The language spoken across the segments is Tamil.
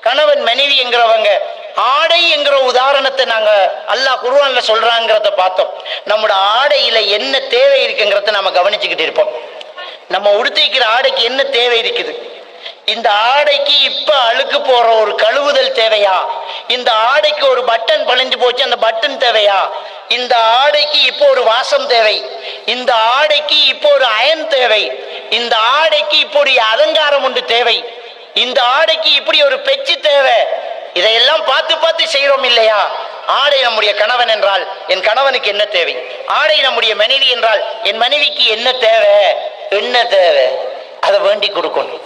கணவன் மனைவி என்கிறவங்க ஆடை என்கிற உதாரணத்தை நாங்க அல்லாஹ் குர்ஆன்ல சொல்றாங்கிறத பார்த்தோம். நம்மளோட ஆடையில என்ன தேவை இருக்குங்கிறத நம்ம கவனிச்சுக்கிட்டு இருப்போம். நம்ம உடுத்திக்கிற ஆடைக்கு என்ன தேவை இருக்குது? இந்த ஆடைக்கு இப்ப அழுக்கு போற ஒரு கழுவுதல் தேவையா? இந்த ஆடைக்கு ஒரு பட்டன் பழிஞ்சு போச்சு, அந்த பட்டன் தேவையா? இந்த ஆடைக்கு இப்போ ஒரு வாசம் தேவை, இந்த ஆடைக்கு இப்போ ஒரு அயன் தேவை, இந்த ஆடைக்கு இப்போ ஒரு அலங்காரம் ஒன்று தேவை, இந்த ஆடைக்கு இப்படி ஒரு பெச்சு தேவை. இதையெல்லாம் பார்த்து பார்த்து செய்யறோம் இல்லையா? ஆடை நம்முடைய கணவன் என்றால் என் கணவனுக்கு என்ன தேவை, ஆடை நம்முடைய மனைவி என்றால் என் மனைவிக்கு என்ன தேவை, என்ன தேவை அதை வேண்டி கொடுக்கணும்.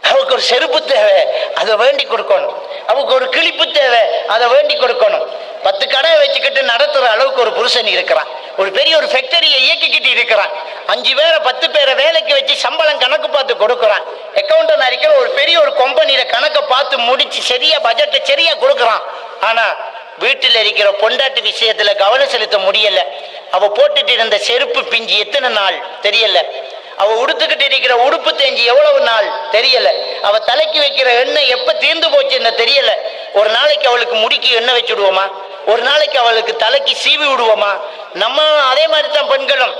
அவருக்கு ஒரு செருப்பு தேவை, அதை வேண்டி கொடுக்கணும். அவருக்கு ஒரு கிளிப்பு தேவை, அதை வேண்டி கொடுக்கணும். 10 கடை வச்சுக்கிட்டு நடத்துற அளவுக்கு ஒரு புருஷன் இருக்கிறான். ஒரு பெரிய ஒரு ஃபேக்டரியை இயக்கிக்கிட்டு இருக்கிறான். 5 பேரை 10 பேரை வேலைக்கு வச்சு சம்பளம் கணக்கு பார்த்து கொடுக்குறான். அக்கௌண்டன் அறிக்கிற ஒரு பெரிய ஒரு கம்பெனியில கணக்கை பார்த்து முடிச்சு சரியா பட்ஜெட்டை சரியா கொடுக்குறான். ஆனா வீட்டில் இருக்கிற பொண்டாட்டி விஷயத்துல கவனம் செலுத்த முடியல. அவ போட்டுட்டு இருந்த செருப்பு பிஞ்சு எத்தனை நாள் தெரியல, அவ உடுத்துக்கிட்டு இருக்கிற உடுப்பு தேஞ்சி எவ்வளவு நாள் தெரியல, அவ தலைக்கு வைக்கிற எண்ணெய் எப்ப தீர்ந்து போச்சுன்னு தெரியல. ஒரு நாளைக்கு அவளுக்கு முடிக்கு எண்ணெய் வச்சு விடுவோமா? ஒரு நாளைக்கு அவளுக்கு தலைக்கு சீவி விடுவோமா? நம்ம அதே மாதிரி தான் பெண்களும்.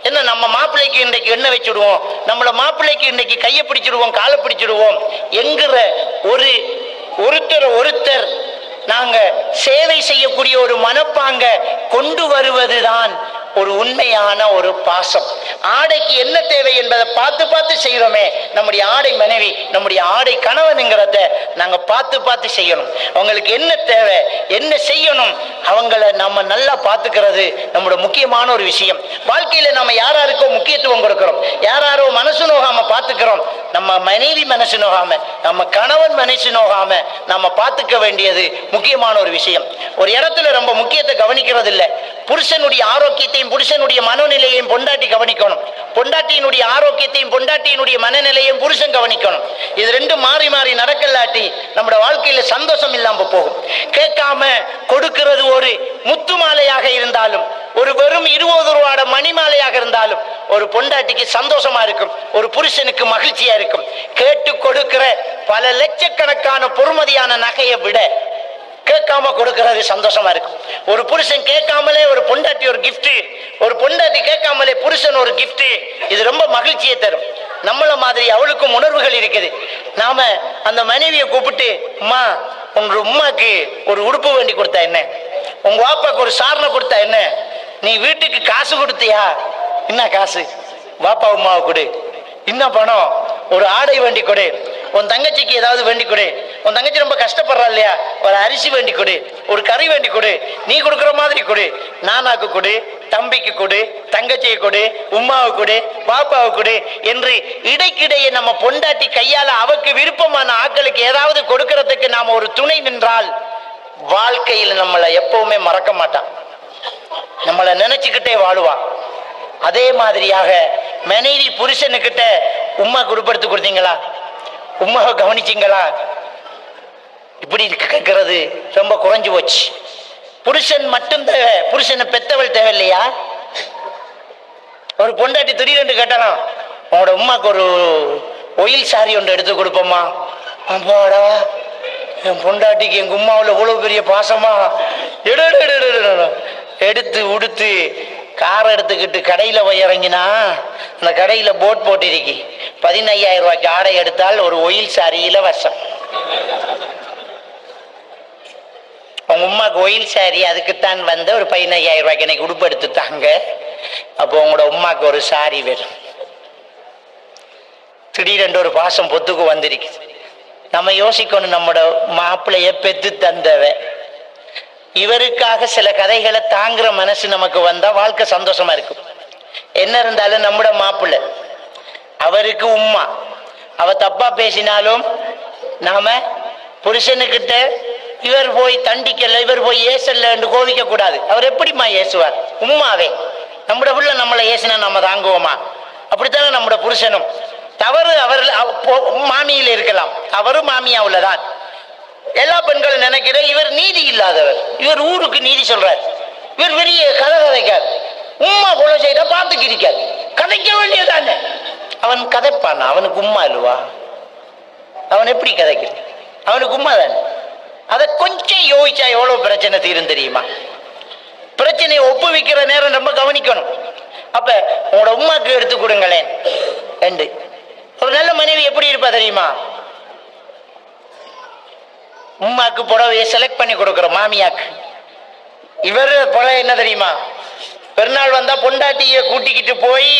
என்ன, நம்ம மாப்பிள்ளைக்கு இன்றைக்கு எண்ணெய் வச்சுடுவோம், நம்மள மாப்பிள்ளைக்கு இன்னைக்கு கையை பிடிச்சிடுவோம், காலை பிடிச்சிடுவோம் என்கிற ஒருத்தர் நாங்க சேவை செய்யக்கூடிய ஒரு மனப்பாங்க கொண்டு வருவதுதான் ஒரு உண்மையான ஒரு பாசம். ஆடைக்கு என்ன தேவை என்பதை பார்த்து பார்த்து செய்யறோமே. நம்முடைய ஆடை மனைவி, நம்முடைய ஆடை கணவனுங்கிறத நாங்க பார்த்து பார்த்து செய்யணும். அவங்களுக்கு என்ன தேவை, என்ன செய்யணும், அவங்கள நம்ம நல்லா பார்த்துக்கிறது நம்மளோட முக்கியமான ஒரு விஷயம். வாழ்க்கையில நம்ம யாராருக்கோ முக்கியத்துவம் கொடுக்கிறோம், யாரோ மனசு நோகாம பார்த்துக்கிறோம். நம்ம மனைவி மனசு நோகாம, நம்ம கணவன் மனசு நோகாம நம்ம பார்த்துக்க வேண்டியது முக்கியமான ஒரு விஷயம். ஒரு இடத்துல ரொம்ப முக்கியத்தை கவனிக்கிறது இல்லை. புருஷனுடைய ஆரோக்கியத்தையும் புருஷனுடைய மனநிலையையும் பொண்டாட்டி கவனிக்கணும், பொண்டாட்டியினுடைய ஆரோக்கியத்தையும் பொண்டாட்டியினுடைய மனநிலையையும் புருஷன் கவனிக்கணும். இது ரெண்டும் மாறி மாறி நடக்கலாட்டி நம்முடைய வாழ்க்கையில சந்தோஷம் இல்லாம போகும். கேட்காம கொடுக்கிறது ஒரு முத்து மாலையாக இருந்தாலும், ஒரு வெறும் 20 ரூபாட மணி மாலையாக இருந்தாலும் ஒரு பொண்டாட்டிக்கு சந்தோஷமா இருக்கும், ஒரு புருஷனுக்கு மகிழ்ச்சியா இருக்கும். கேட்டு கொடுக்கிற பல லட்சக்கணக்கான பொறுமதியான நகையை விட கேட்காம கொடுக்கிறது சந்தோஷமா இருக்கும். ஒரு புருஷன் கேட்காமலே ஒரு பொண்டாட்டி ஒரு கிஃப்ட், ஒரு பொண்டாட்டி கேட்காமலே புருஷன் ஒரு கிஃப்ட், இது ரொம்ப மகிழ்ச்சியை தரும். நம்மள மாதிரி அவளுக்கும் உணர்வுகள் இருக்குது. நாம அந்த மனைவியை கூப்பிட்டு, அம்மா உங்க உமாக்கு ஒரு உடுப்பு வேண்டி கொடுத்தா என்ன, உங்க வாப்பாக்கு ஒரு சாரணை கொடுத்தா என்ன, நீ வீட்டுக்கு காசு கொடுத்தியா, என்ன காசு, வாப்பா உமாவை கொடு, என்ன பணம், ஒரு ஆடை வேண்டி கொடு, உன் தங்கச்சிக்கு ஏதாவது வேண்டி கொடு, உன் தங்கச்சி ரொம்ப கஷ்டப்படுறா இல்லையா, ஒரு அரிசி வேண்டி கொடு, ஒரு கறி வேண்டி கொடு, நீ கொடுக்குற மாதிரி கொடு, நானாக்கு கொடு, தம்பிக்கு கொடு, தங்கச்சியை கொடு, உமாவை கொடு, பாப்பாவை கொடு என்று இடைக்கிடையே நம்ம பொண்டாட்டி கையால அவக்கு விருப்பமான ஆட்களுக்கு ஏதாவது கொடுக்கறதுக்கு நாம ஒரு துணை நின்றால் வாழ்க்கையில் நம்மளை எப்பவுமே மறக்க மாட்டான், நம்மளை நினைச்சுக்கிட்டே வாழுவான். அதே மாதிரியாக மனைவி புருஷனுக்கிட்ட உம்மா குடுப்படுத்து கொடுத்தீங்களா, உம்மாவை கவனிச்சிங்களா, இப்படி கேட்கறது ரொம்ப குறைஞ்சு போச்சு. புருஷன் மட்டும் தேவை, புருஷனை பெத்தவள் தேவை இல்லையா? ஒரு பொண்டாட்டி திடீரென்று கேட்டாலும் உங்களோட உமாக்கு ஒரு ஒயில் சாரி ஒன்று எடுத்து கொடுப்போம்மா, அப்பாடா என் பொண்டாட்டிக்கு எங்க உமாவில் இவ்வளவு பெரிய பாசமா, எடுத்து உடுத்து காரை எடுத்துக்கிட்டு கடையில போய் இறங்கினா அந்த கடையில போட் போட்டிருக்கு, 15,000 ரூபாய்க்கு ஆடை எடுத்தால் ஒரு ஒயில் சாரி இலவசம். உங்க உமாக்கு ஒயில் சாரி அதுக்குத்தான் வந்த ஒரு 15,000 ரூபாய்க்கு எனக்கு உடுப்பு எடுத்துட்டாங்க, அப்போ உங்களோட உமாக்கு ஒரு சாரி வரும். திடீரென்று ஒரு பாசம் பொத்துக்கு வந்திருக்கு. நம்ம யோசிக்கணும், நம்மளோட மாப்பிள்ளைய பெத்து தந்தவ, இவருக்காக சில கதைகளை தாங்குற மனசு நமக்கு வந்தா வாழ்க்கை சந்தோஷமா இருக்கும். என்ன இருந்தாலும் நம்மட மாப்பிள்ளை, அவருக்கு உம்மா, அவ தப்பா பேசினாலும் நாம புருஷனுக்கிட்ட இவர் போய் தண்டிக்கல, இவர் போய் ஏசல்ல என்று கோவிக்க கூடாது. அவர் எப்படிமா ஏசுவார்? உம்மாவே. நம்மட புள்ள நம்மளை ஏசினா நம்ம தாங்குவோமா? அப்படித்தானே நம்மட புருஷனும். தவறு அவர் மாமியில இருக்கலாம், தவறு மாமியாவுலதான். எல்லா பெண்களும் நினைக்கிற இவர் நீதி இல்லாதவர், இவர் ஊருக்கு நீதி சொல்றார், இவர் பெரிய கதை கதைக்கார், உம்மா போல செய்யற பார்த்துக்கு இருக்கார், கதைக்க வேண்டியதானே. அவன் கதைப்பான், அவனுக்கு உம்மா இல்லவா, அவன் எப்படி கதைக்கிறான்? அவனுக்கு உண்மை தானே. அதை கொஞ்சம் யோசிச்சா எவ்வளவு பிரச்சனை தீரும் தெரியுமா? பிரச்சனையை ஒப்புவிக்கிற நேரம் ரொம்ப கவனிக்கணும். அப்ப உங்களோட உமாக்கு எடுத்து கொடுங்களேன். ரெண்டு, ஒரு நல்ல மனைவி எப்படி இருப்பா தெரியுமா? உமாக்கு புடவையை செலக்ட் பண்ணி கொடுக்குறோம் மாமியாக்கு. இவர் புடவை என்ன தெரியுமா? பெருநாள் வந்தா பொண்டாட்டிய கூட்டிக்கிட்டு போய்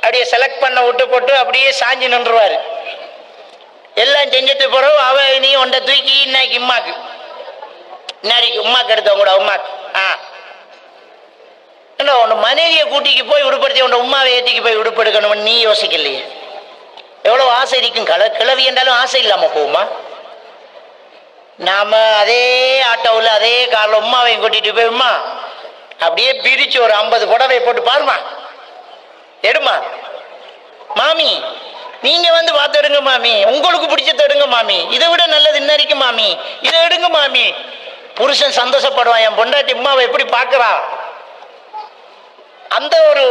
அப்படியே செலக்ட் பண்ண விட்டு போட்டு அப்படியே சாஞ்சி நின்றுவாரு. எல்லாம் செஞ்சுட்டு பிறகு அவ நீ உண்ட தூக்கி இன்னைக்கு உமாக்கு இன்னைக்கு உமாக்கு எடுத்தவங்க கூட உமாக்கு உன் மனைவியை கூட்டிக்கு போய் உடுப்படுத்தி உன் உமாவை ஏற்றிக்கு போய் உடுப்படுக்கணும்னு நீ யோசிக்கலையே? எவ்வளவு ஆசை இருக்கும். கிளவி என்றாலும் ஆசை இல்லாம போகுமா? நாம அதே ஆட்டோவில் அதே காரில் உமாவையும் கூட்டிட்டு போய் உமா அப்படியே பிரிச்சு ஒரு 50 புடவை போட்டு பாருமா, எடுமா மாமி, நீங்க வந்து பார்த்து எடுங்க மாமி, உங்களுக்கு பிடிச்சத எடுங்க மாமி, இதை விட நல்லது இன்னைக்கு மாமி, இதை எடுங்க மாமி. புருஷன் சந்தோஷப்படுவான், என் பொண்டாட்டி உமாவை எப்படி பார்க்கிறா. அந்த ஒரு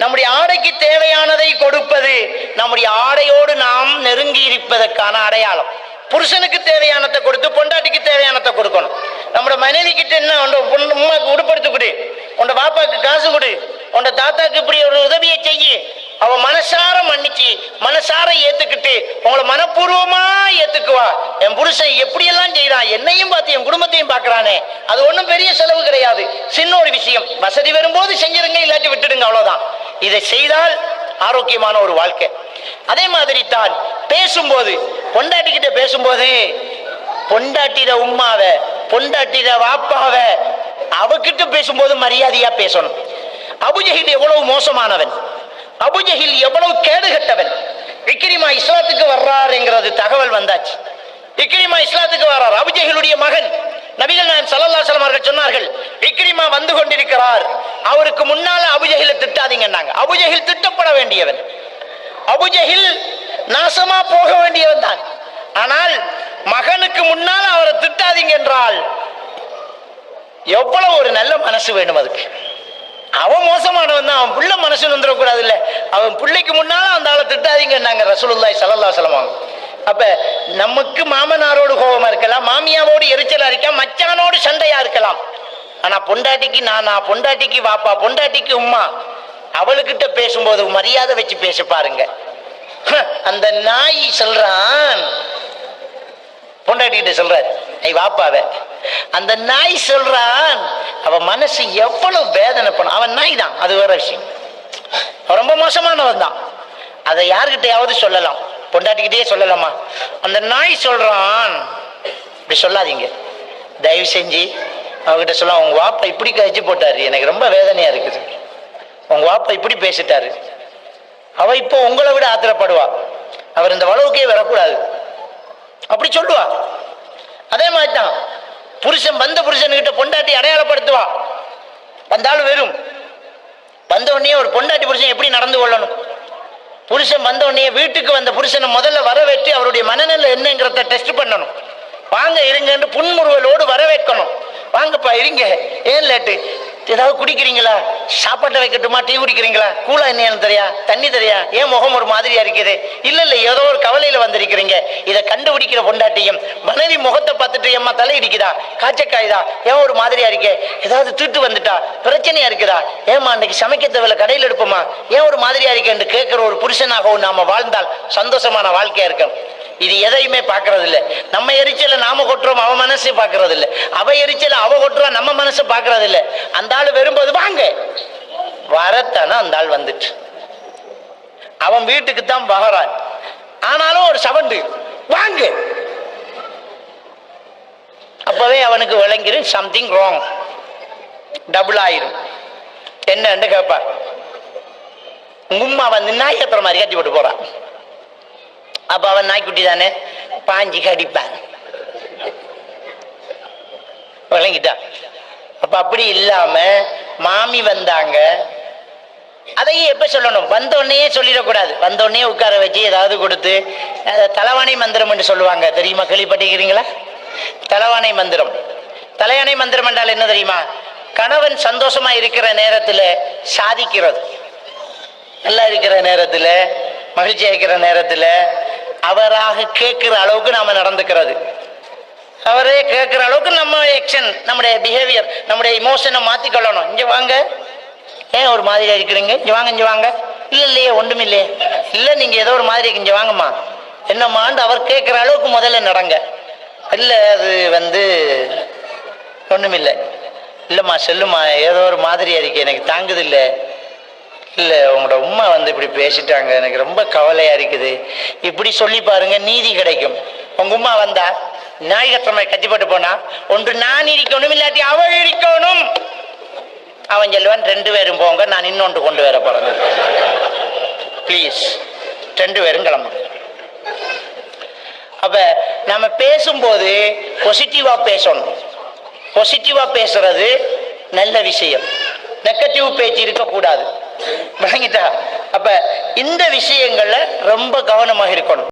நம்முடைய ஆடைக்கு தேவையானதை கொடுப்பது நம்முடைய ஆடையோடு நாம் நெருங்கி இருப்பதற்கான அடையாளம். புருஷனுக்கு தேவையானதை கொடுத்து பொண்டாட்டிக்கு தேவையானதை கொடுக்கணும். நம்மளோட மனைவி கிட்ட என்ன, உமாக்கு உடுப்படுத்து கொடு, உண்ட பாப்பாக்கு காசு கொடு, உண்ட தாத்தாக்கு இப்படி ஒரு உதவியை செய்யு. அவ மனசார மன்னிச்சு மனசார ஏத்துக்கிட்டு உங்களை மனப்பூர்வமா ஏத்துக்குவா. என் புருஷன் எப்படியெல்லாம் செய்யறான், என்னையும் பார்த்து என் குடும்பத்தையும் பார்க்கறானே, அது ஒன்றும் பெரிய செலவு கிடையாது, சின்ன ஒரு விஷயம், வசதி வரும்போது செஞ்சிருங்க, இல்லாட்டி விட்டுடுங்க, அவ்வளவுதான். இதை செய்தால் ஆரோக்கியமான ஒரு வாழ்க்கை. அதே மாதிரி தான் பேசும்போது, பொண்டாட்டி கிட்ட பேசும்போது பொண்டாட்டிட உம்மாவ பொண்டாட்டிட வாப்பாவ அவகிட்ட பேசும்போது மரியாதையா பேசணும். அபூஜஹில் எவ்வளவு மோசமானவன், அபூஜஹில் எவ்வளவு கேடுகட்டவன். இக்ரிமா இஸ்லாத்துக்கு வர்றாருங்கிறது தகவல் வந்தாச்சு. இக்ரிமா இஸ்லாத்துக்கு வர்றார், அபூஜஹிலுடைய மகன். நபிகள் நாயகம் ஸல்லல்லாஹு அலைஹி வஸல்லம் அவர்கள் சொன்னார்கள், இக்ரிமா வந்து கொண்டிருக்கிறார், அவருக்கு முன்னால அபூஜஹிலை திட்டாதீங்கன்னாங்க. அபூஜஹில் திட்டப்பட வேண்டியவன், அபூஜஹில் நாசமா போக வேண்டியவன் தான். ஆனால் மகனுக்கு முன்னால் அவரை திட்டாதீங்க என்றால் எவ்வளவு ஒரு நல்ல மனசு வேணும் அதுக்கு. அவன் மோசமானவன் தான், அவன் புள்ள மனசு வந்துடக்கூடாது இல்ல. அவன் பிள்ளைக்கு முன்னால அந்த ஆளை திட்டாதீங்கன்னாங்க ரசூலுல்லாஹி ஸல்லல்லாஹு அலைஹி வஸல்லம். அப்ப நமக்கு மாமனாரோடு கோபமா இருக்கலாம், மாமியாவோடு எரிச்சலா இருக்கலாம், மச்சானோடு சண்டையா இருக்கலாம். ஆனா பொண்டாட்டிக்கு நானா, பொண்டாட்டிக்கு வாப்பா, பொண்டாட்டிக்கு உம்மா, அவளுக்கிட்ட பேசும்போது மரியாதை வச்சு பேச பாருங்க. அந்த நாய் சொல்றான், பொண்டாட்டிகிட்ட சொல்றாரு ஐ வாப்பாவ, அந்த நாய் சொல்றான், அவ மனசு எவ்வளவு வேதனை பண்ண. அவன் நாய் தான், அது வேற விஷயம், ரொம்ப மோசமானவன் தான். அதை யாருக்கிட்டையாவது சொல்லலாம், பொண்டாட்டிக்கிட்டே சொல்லலாமா? அந்த நாய் சொல்றான், இப்படி சொல்லாதீங்க, தயவு செஞ்சு அவகிட்ட சொல்ல, உங்க வாப்பா இப்படி கழிச்சு போட்டாரு, எனக்கு ரொம்ப வேதனையா இருக்குது, உங்க வாப்பா இப்படி பேசிட்டாரு. அவ இப்போ உங்களை விட ஆத்திரப்படுவா, அவர் இந்த வளவுக்கே வரக்கூடாது, அப்படி சொல்லுவா. அதே மாதிரி தான் புருஷன் வந்த புருஷன்கிட்ட பொண்டாட்டி அடையாளப்படுத்துவா. வந்தாலும் வெறும் வந்த உடனே ஒரு பொண்டாட்டி புருஷன் எப்படி நடந்து கொள்ளணும், புருஷன் வந்த உடனே வீட்டுக்கு வந்த புருஷனை முதல்ல வரவேற்று அவருடைய மனநிலை என்னங்கிறத டெஸ்ட் பண்ணணும். வாங்க இருங்கன்னு புன்முறுவலோடு வரவேற்கணும். வாங்கப்பா இருங்க, ஏன் லேட்டு, ஏதாவது குடிக்கிறீங்களா, சாப்பாட்டை வைக்கட்டுமா, டீ குடிக்கிறீங்களா, கூலா என்னன்னு தெரியா, தண்ணி தெரியா, ஏன் முகம் ஒரு மாதிரியா இருக்குது, இல்ல இல்ல ஏதோ ஒரு கவலையில வந்திருக்கிறீங்க. இதை கண்டுபிடிக்கிற பொண்டாட்டியும் மனைவி முகத்தை பார்த்துட்டு ஏமா தலை இடிக்குதா, காய்ச்சக்காயுதா, ஏன் ஒரு மாதிரியா இருக்கே, ஏதாவது தீட்டு வந்துட்டா, பிரச்சனையா இருக்குதா, ஏமா அன்னைக்கு சமைக்க தேவையில்ல கடையில் எடுப்போமா, ஏன் ஒரு மாதிரியா இருக்கேன்னு கேட்கிற ஒரு புருஷனாகவும் நாம வாழ்ந்தால் சந்தோஷமான வாழ்க்கையா இருக்கும். இது எதையுமே பார்க்கறது இல்லை. நம்ம எரிச்சல நாம கொட்டுறோம், அவ மனசை பார்க்கறது இல்லை. அவ எரிச்சல அவ கொட்டுறா, நம்ம மனசை பார்க்கறது இல்லை. அந்த ஆள் வரும்போது வாங்க, வரத்தானே அந்த ஆள் வந்துட்டு அவன் வீட்டுக்கு தான் வகறான், ஆனாலும் ஒரு சவண்டு வாங்க, அப்பவே அவனுக்கு விளங்கிடும் சம்திங் ராங், டபுள் ஆயிரும். என்னன்னு கேட்பா, உம்மா வந்து நாய் கத்துற மாதிரி கட்டி போட்டு போறான். அப்ப அவன் நாய்க்குட்டி தானே, பாஞ்சி கடிப்பான், விளங்கிட்டா. அப்ப அப்படி இல்லாம மாமி வந்தாங்க, அதையும் எப்ப சொல்லணும், வந்தோடனே சொல்லிடக்கூடாது. வந்தோடனே உட்கார வச்சு ஏதாவது கொடுத்து, தலைவாணை மந்திரம் என்று சொல்லுவாங்க, தெரியுமா, கேள்விப்பட்டிருக்கிறீங்களா? தலைவாணை மந்திரம். தலையாணை மந்திரம் என்றால் என்ன தெரியுமா? கணவன் சந்தோஷமா இருக்கிற நேரத்துல சாதிக்கிறது, நல்லா இருக்கிற நேரத்துல, மகிழ்ச்சியா இருக்கிற நேரத்துல அவராக கேட்கிற அளவுக்கு நாம நடந்துக்கிறது. அவரே கேட்குற அளவுக்கு நம்ம ஆக்ஷன், நம்முடைய பிஹேவியர், நம்முடைய இமோஷனை மாற்றிக்கொள்ளணும். இங்கே வாங்க, ஏன் ஒரு மாதிரி இருக்கிறீங்க, இங்கே வாங்க, இங்கே வாங்க. இல்லை இல்லையே, ஒன்றும் இல்லையே, இல்லை நீங்கள் ஏதோ ஒரு மாதிரி இங்கே வாங்கம்மா, என்னம்மான்னு அவர் கேட்குற அளவுக்கு முதல்ல நடங்க. இல்லை அது ஒன்றுமில்லை, இல்லைம்மா செல்லுமா, ஏதோ ஒரு மாதிரி இருக்கு, எனக்கு தாங்குது இல்லை, இல்லை உங்களோட உம்மா இப்படி பேசிட்டாங்க, எனக்கு ரொம்ப கவலையா இருக்குது, இப்படி சொல்லி பாருங்க, நீதி கிடைக்கும். உங்க உம்மா வந்தா நாயகத்தமை கத்திப்பட்டு போனா, ஒன்று நான் இருக்கணும், இல்லாட்டி அவள் இருக்கணும். அவன் சொல்லுவான், 2 பேரும் போங்க, நான் இன்னொன்று கொண்டு வர போறேன், ப்ளீஸ் 2 பேரும் கிளம்புங்க. அப்ப நம்ம பேசும்போது பாசிட்டிவா பேசணும். பாசிட்டிவா பேசுறது நல்ல விஷயம், நெகட்டிவ் பேச்சு இருக்கக்கூடாது. விளங்கிட்டா? அப்ப இந்த விஷயங்கள்ல ரொம்ப கவனமாக இருக்கணும்.